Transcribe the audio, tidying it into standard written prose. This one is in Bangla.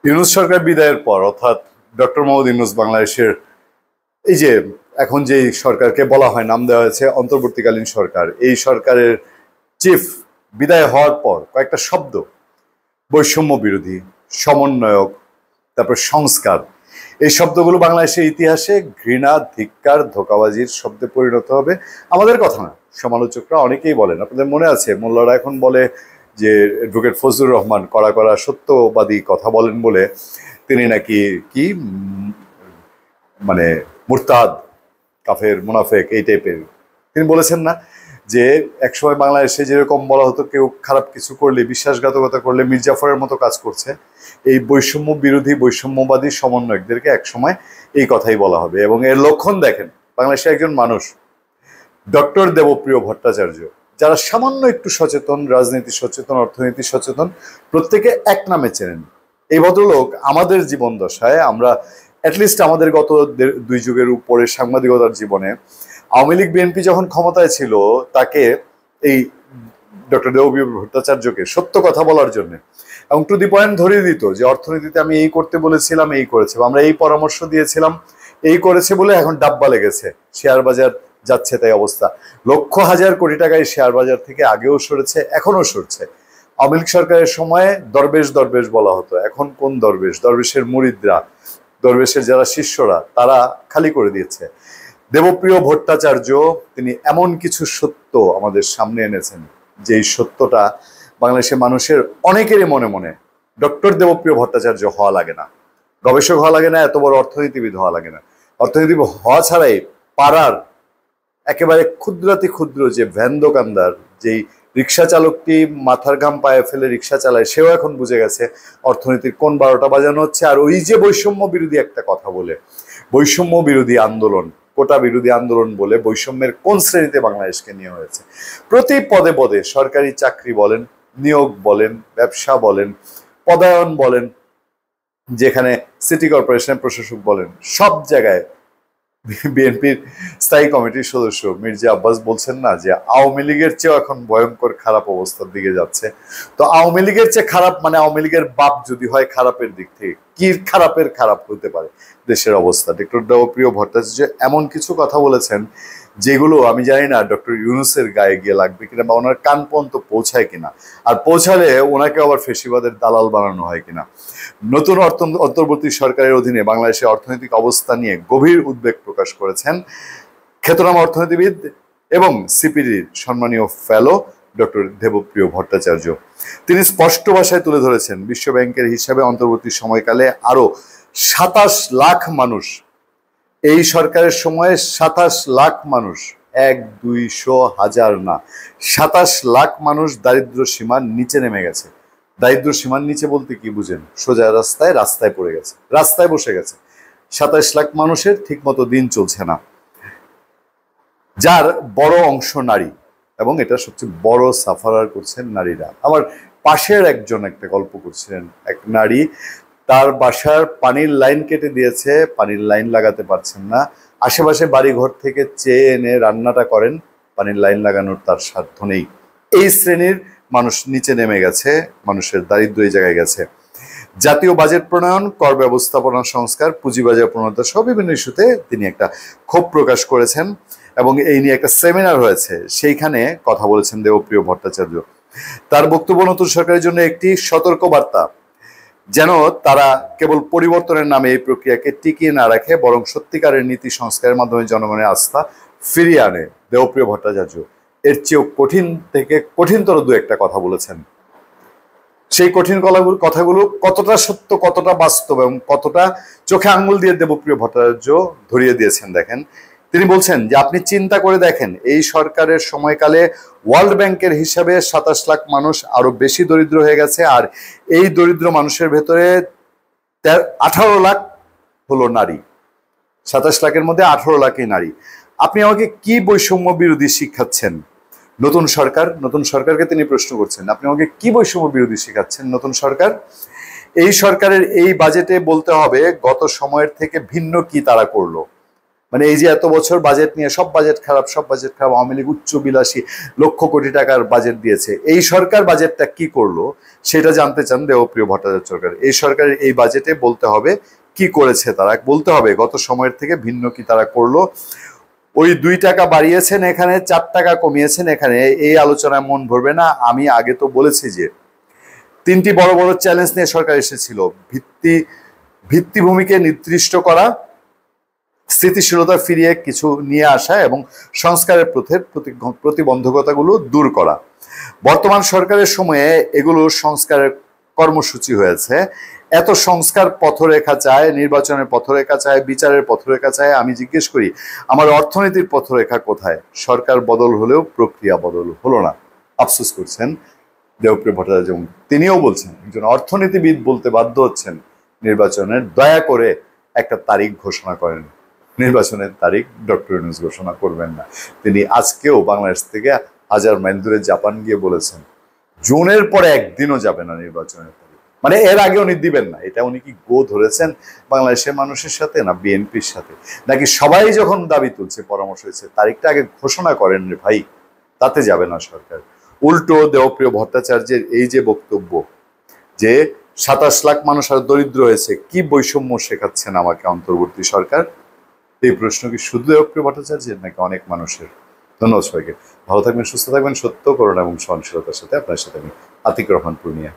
ইউনূস সরকার বিদায়ের পর অর্থাৎ ডক্টর মোহাম্মদ ইউনূস বাংলাদেশের এই যে এখন যে সরকারকে বলা হয় নাম দেওয়া হয়েছে অন্তর্বর্তীকালীন সরকার, এই সরকারের চিফ বিদায় হওয়ার পর কয়েকটা শব্দ বৈষম্য বিরোধী, সমন্বয়ক, তারপর সংস্কার, এই শব্দগুলো বাংলাদেশের ইতিহাসে ঘৃণা, ধিক্কার, ধোঁকাবাজির শব্দে পরিণত হবে। আমাদের কথা না, সমালোচকরা অনেকেই বলেন, আপনাদের মনে আছে মোল্লারা এখন বলে যে অ্যাডভোকেট ফজলুর রহমান কড়া কড়া সত্যবাদী কথা বলেন বলে তিনি নাকি কি মানে মুরতাদ, কাফের, মুনাফেক এই টাইপের তিনি বলেছেন না যে একসময় বাংলাদেশে যেরকম বলা হতো কেউ খারাপ কিছু করলে, বিশ্বাসঘাতকতা করলে মির্জাফরের মতো কাজ করছে, এই বৈষম্য বিরোধী বৈষম্যবাদী সমন্বয়কদেরকে একসময় এই কথাই বলা হবে। এবং এর লক্ষণ দেখেন, বাংলাদেশে একজন মানুষ ডক্টর দেবপ্রিয় ভট্টাচার্য, যারা সামান্য একটু সচেতন, রাজনীতি সচেতন, অর্থনীতি সচেতন, প্রত্যেকে এক নামে চেনেন। এই ভদ্রলোক আমাদের জীবন দশায়, আমরা অ্যাটলিস্ট আমাদের গত দুই যুগের উপরে সাংবাদিকতার জীবনে আওয়ামী লীগ বিএনপি যখন ক্ষমতায় ছিল, তাকে এই ডক্টর দেবপ্রিয় ভট্টাচার্যকে সত্য কথা বলার জন্য এবং টু দি পয়েন্ট ধরিয়ে দিত যে অর্থনীতিতে আমি এই করতে বলেছিলাম, এই করেছে, আমরা এই পরামর্শ দিয়েছিলাম, এই করেছে বলে এখন ডাব্বা লেগেছে, শেয়ার বাজার যাচ্ছে তাই অবস্থা। লক্ষ হাজার কোটি টাকায় শেয়ার বাজার থেকে আগেও সরেছে, এখনো সরছে। আওয়ামী লীগ সরকারের সময় দরবেশ দরবেশ বলা হতো, এখন কোন দরবেশ? দরবেশের মুরিদরা, দরবেশের যারা শিষ্যরা, তারা খালি করে দিয়েছে। দেবপ্রিয় ভট্টাচার্য তিনি এমন কিছু সত্য আমাদের সামনে এনেছেন, যেই সত্যটা বাংলাদেশের মানুষের অনেকেরই মনে মনে ডক্টর দেবপ্রিয় ভট্টাচার্য হওয়া লাগে না, গবেষক হওয়া লাগে না, এত বড় অর্থনীতিবিদ হওয়া লাগে না। অর্থনীতিবিদ হওয়া ছাড়াই পাড়ার একেবারে ক্ষুদ্রাতি ক্ষুদ্র যে ভ্যান দোকানদার, যেই রিক্সা চালকটি মাথার ঘাম পায়ে ফেলে রিক্সা চালায়, সেও এখন বুঝে গেছে অর্থনীতির কোন 12টা বাজানো হচ্ছে। আর ওই যে বৈষম্য বিরোধী একটা কথা বলে, বৈষম্য বিরোধী আন্দোলন, কোটা বিরোধী আন্দোলন বলে বৈষম্যের কোন শ্রেণীতে বাংলাদেশকে নিয়ে হয়েছে। প্রতি পদে পদে সরকারি চাকরি বলেন, নিয়োগ বলেন, ব্যবসা বলেন, পদায়ন বলেন, যেখানে সিটি কর্পোরেশনের প্রশাসক বলেন, সব জায়গায় বিএনপির স্থায়ী কমিটির সদস্য মির্জা আব্বাস বলছেন না যে আওয়ামী লীগের চেয়েও এখন ভয়ঙ্কর খারাপ অবস্থার দিকে যাচ্ছে। তো আওয়ামী লীগের চেয়ে খারাপ মানে আওয়ামী লীগের বাপ যদি হয় খারাপের দিক থেকে, কি খারাপের খারাপ হতে পারে দেশের অবস্থা? ডক্টর দেবপ্রিয় ভট্টাচার্য এমন কিছু কথা বলেছেন যেগুলো আমি জানি না ডক্টর ইউনূসের গায়ে গিয়ে লাগবে কিনা, বা ওনার কান পর্যন্ত পৌঁছায় কিনা, আর পৌঁছালে ওনাকে আবার ফেসিবাদের দালাল বানানো হয় কিনা। নতুন অন্তর্বর্তী সরকারের অধীনে বাংলাদেশের অর্থনৈতিক অবস্থা নিয়ে গভীর উদ্বেগ প্রকাশ করেছেন খ্যাতনামা অর্থনীতিবিদ এবং সিপিডির সম্মানীয় ফেলো ডক্টর দেবপ্রিয় ভট্টাচার্য। তিনি স্পষ্ট ভাষায় তুলে ধরেছেন বিশ্বব্যাংকের হিসাবে অন্তর্বর্তী সময়কালে আরো 27 লাখ মানুষ, এই সরকারের সময়ে 27 লাখ মানুষ, 1-200-1000 না, 27 লাখ মানুষ দারিদ্র সীমার নিচে নেমে গেছে। দারিদ্র সীমার নিচে বলতে কি বুঝেন? সোজা রাস্তায় পড়ে গেছে, রাস্তায় বসে গেছে। 27 লাখ মানুষের ঠিক মতো দিন চলছে না, যার বড় অংশ নারী, এবং এটা সবচেয়ে বড় সাফারার করছেন নারীরা। আমার পাশের একজন একটা গল্প করছিলেন, এক নারী তার বাসার পানির লাইন কেটে দিয়েছে, পানির লাইন লাগাতে পারছেন না, আশেপাশে বাড়িঘর থেকে চেয়ে এনে রান্নাটা করেন, পানির লাইন লাগানোর তার সাধ্য নেই। এই শ্রেণীর মানুষ নিচে নেমে গেছে, মানুষের দারিদ্র এই জায়গায় গেছে। জাতীয় বাজেট প্রণয়ন, কর ব্যবস্থাপনা সংস্কার, পুঁজিবাজার প্রণয়তা সব বিভিন্ন ইস্যুতে তিনি একটা ক্ষোভ প্রকাশ করেছেন এবং এই নিয়ে একটা সেমিনার হয়েছে, সেইখানে কথা বলেছেন দেবপ্রিয় ভট্টাচার্য। তার বক্তব্য নতুন সরকারের জন্য একটি সতর্ক বার্তা, যেন তারা কেবল পরিবর্তনের নামে এই প্রক্রিয়াকে টিকিয়ে না রাখে, বরং সত্যিকারের নীতি সংস্কারের মাধ্যমে জনগণের আস্থা ফিরিয়ে আনে। দেবপ্রিয় ভট্টাচার্য এর চেয়েও কঠিন থেকে কঠিনতর দু একটা কথা বলেছেন। সেই কঠিন কথাগুলো কতটা সত্য, কতটা বাস্তব এবং কতটা চোখে আঙ্গুল দিয়ে দেবপ্রিয় ভট্টাচার্য ধরিয়ে দিয়েছেন দেখেন। তিনি বলছেন যে আপনি চিন্তা করে দেখেন, এই সরকারের সময়কালে ওয়ার্ল্ড ব্যাংকের হিসাবে 27 লাখ মানুষ আরো বেশি দরিদ্র হয়ে গেছে, আর এই দরিদ্র মানুষের ভেতরে 18 লাখ হলো নারী। 27 লাখের মধ্যে 18 লাখই নারী। আপনি আমাকে কি বৈষম্য বিরোধী শিখাচ্ছেন? নতুন সরকারকে তিনি প্রশ্ন করছেন, আপনি আমাকে কি বৈষম্য বিরোধী শিখাচ্ছেন নতুন সরকার? এই সরকারের এই বাজেটে বলতে হবে গত সময়ের থেকে ভিন্ন কি তারা করলো। মানে এই যে এত বছর বাজেট নিয়ে সব বাজেট খারাপ, সব বাজেট খারাপ, আওয়ামী লীগ উচ্চ বিলাসী লক্ষ কোটি টাকার বাজেট দিয়েছে, এই সরকার বাজেটটা কি করলো সেটা জানতে চান দেবপ্রিয় ভট্টাচার্য সরকার। এই সরকারের এই বাজেটে বলতে হবে কি করেছে তারা, বলতে হবে গত সময়ের থেকে ভিন্ন কি তারা করলো। ওই 2 টাকা বাড়িয়েছেন এখানে, 4 টাকা কমিয়েছেন এখানে, এই আলোচনায় মন ভরবে না। আমি আগে তো বলেছি যে 3টি বড় বড় চ্যালেঞ্জ নিয়ে সরকার এসেছিল, ভিত্তিভূমিকে নির্দিষ্ট করা, স্থিতিশীলতা ফিরিয়ে কিছু নিয়ে আসা এবং সংস্কারের পথের প্রতিবন্ধকতাগুলো দূর করা। বর্তমান সরকারের সময়ে এগুলো সংস্কারের কর্মসূচি হয়েছে। এত সংস্কার পথরেখা চায়, নির্বাচনের পথরেখা চায়, বিচারের পথরেখা চায়। আমি জিজ্ঞেস করি আমার অর্থনীতির পথরেখা কোথায়? সরকার বদল হলেও প্রক্রিয়া বদল হলো না। আফসোস করছেন দেবপ্রিয় ভট্টাচার্য। তিনিও বলছেন, একজন অর্থনীতিবিদ বলতে বাধ্য হচ্ছেন নির্বাচনের দয়া করে একটা তারিখ ঘোষণা করেন। নির্বাচনের তারিখ ডক্টর ইউনূস ঘোষণা করবেন না। তিনি আজকেও বাংলাদেশ থেকে 1000 মাইল দূরে জাপান গিয়ে বলেছেন জুনের পরে একদিনও যাবে না নির্বাচনের তারিখ। মানে এর আগে উনি দিবেন না। এটা উনি কি গো ধরেছেন বাংলাদেশের মানুষের সাথে, না বিএনপির সাথে, নাকি সবাই যখন দাবি তুলছে পরামর্শ হয়েছে তারিখটা আগে ঘোষণা করেন রে ভাই, তাতে যাবে না সরকার। উল্টো দেবপ্রিয় ভট্টাচার্যের এই যে বক্তব্য যে 27 লাখ মানুষ আর দরিদ্র হয়েছে, কি বৈষম্য শেখাচ্ছেন আমাকে অন্তর্বর্তী সরকার? এই প্রশ্ন কি শুধু দেবপ্রিয় ভট্টাচার্যের নাকি অনেক মানুষের? ধন্যবাদ সবাইকে। ভালো থাকবেন, সুস্থ থাকবেন, সত্য, করুণা এবং সহনশীলতার সাথে। আপনার সাথে আমি আতিক রহমান পূর্ণিয়া।